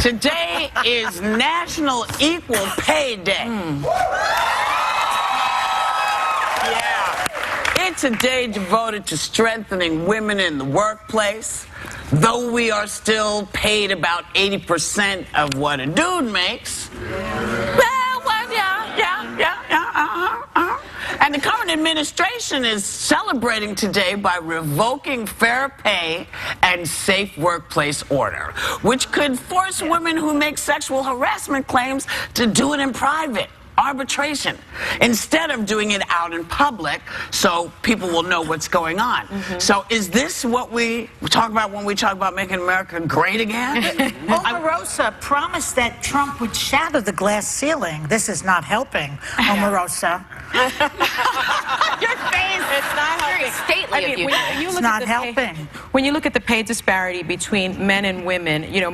Today is National Equal Pay Day. Yeah. It's a day devoted to strengthening women in the workplace. Though we are still paid about 80% of what a dude makes. And the current administration is celebrating today by revoking fair pay and safe workplace order, which could force women who make sexual harassment claims to do it in private. Arbitration, instead of doing it out in public so people will know what's going on. So is this what we talk about when we talk about making America great again? Omarosa promised that Trump would shatter the glass ceiling. This is not helping, Omarosa. Your face. It's not helping. Stately of you. It's not helping. When you look at the pay disparity between men and women, you know,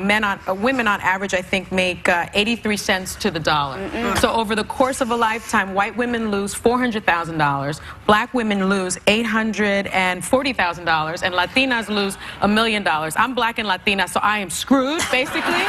women on average, I think, make 83 cents to the dollar. So over the course of a lifetime, white women lose $400,000, black women lose $840,000, and Latinas lose $1 million. I'm black and Latina, so I am screwed, basically.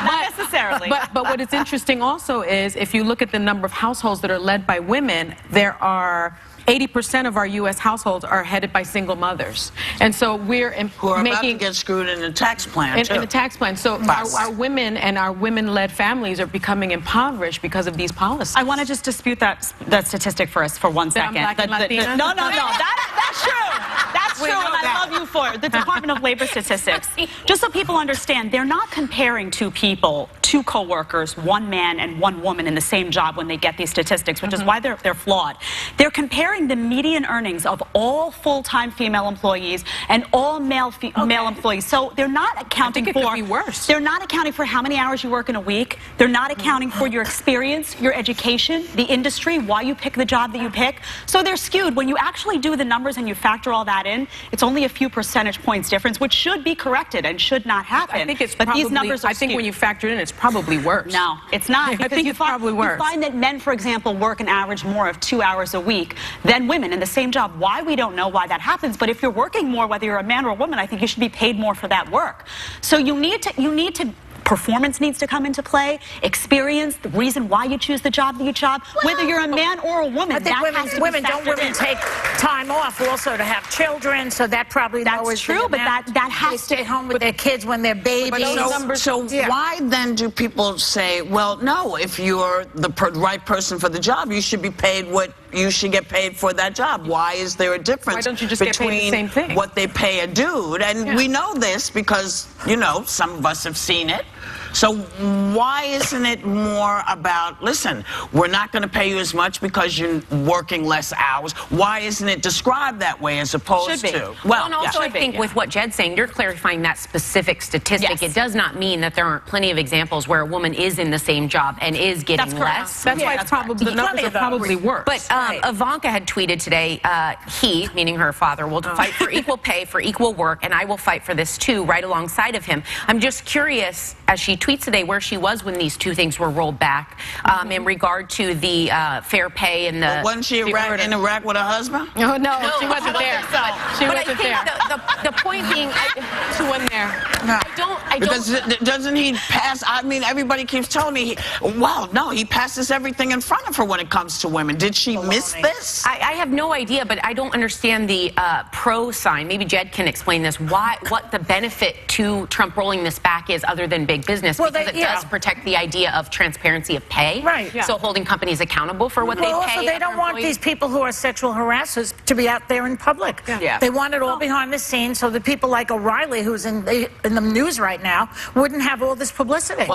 Not necessarily. But what is interesting also is, if you look at the number of households that are led by women, there are 80% of our U.S. households are headed by single mothers. And so we're who are about to get screwed in the tax plan, in the tax plan. So our women and our women-led families are becoming impoverished because of these policies. I want to just dispute that statistic for us for 1 second. Black and Latina? No. That's true. That's true, and I love you for it. The Department of Labor statistics. Just so people understand, they're not comparing two people, two co-workers, one man and one woman in the same job when they get these statistics, which is why they're flawed. They're comparing the median earnings of all full-time female employees and all male employees. So they're not accounting for. I think it could be worse. They're not accounting for how many hours you work in a week. They're not accounting for your experience, your education, the industry, why you pick the job that you pick. So they're skewed. When you actually do the numbers and you factor all that in, it's only a few percentage points difference, which should be corrected and should not happen. I think it's but probably, these numbers are I think skewed. when you factor it in, it's probably worse. No, it's not. I think it's probably worse. You find that men, for example, work an average more of 2 hours a week than women in the same job. Why? We don't know why that happens. But if you're working more, whether you're a man or a woman, I think you should be paid more for that work. So you need to performance needs to come into play, experience, the reason why you choose the job that you job, whether you're a man or a woman. I think women take time off also to have children, so that probably that's true, but that has to stay home with their kids when they're babies. Why then do people say, well, no, if you're the right person for the job, you should be paid what you should get paid for that job? Why is there a difference why don't you just between get paid the same thing? What they pay a dude? And we know this because, you know, some of us have seen it. So why isn't it more about, listen, we're not going to pay you as much because you're working less hours? Why isn't it described that way as opposed to? Well, and also I think with what Jed's saying, you're clarifying that specific statistic. Yes. It does not mean that there aren't plenty of examples where a woman is in the same job and is getting less. That's why it's probably, the numbers are probably worse. But Ivanka had tweeted today, he, meaning her father, will fight for equal pay for equal work, and I will fight for this too, right alongside of him. I'm just curious, as she tweets today, where she was when these two things were rolled back in regard to the fair pay and the... Wasn't she in Iraq with her husband? No, she wasn't there. She wasn't there. The point being... She wasn't there. No. Because doesn't he pass... I mean, everybody keeps telling me, well, no, he passes everything in front of her when it comes to women. Did she miss this? I have no idea, but I don't understand the pro sign. Maybe Jed can explain this. What the benefit to Trump rolling this back is other than big business, because it does protect the idea of transparency of pay. Right. Yeah. So holding companies accountable for what they pay. Also, they don't want these people who are sexual harassers to be out there in public. Yeah. They want it all behind the scenes so that people like O'Reilly, who's in the news right now, wouldn't have all this publicity.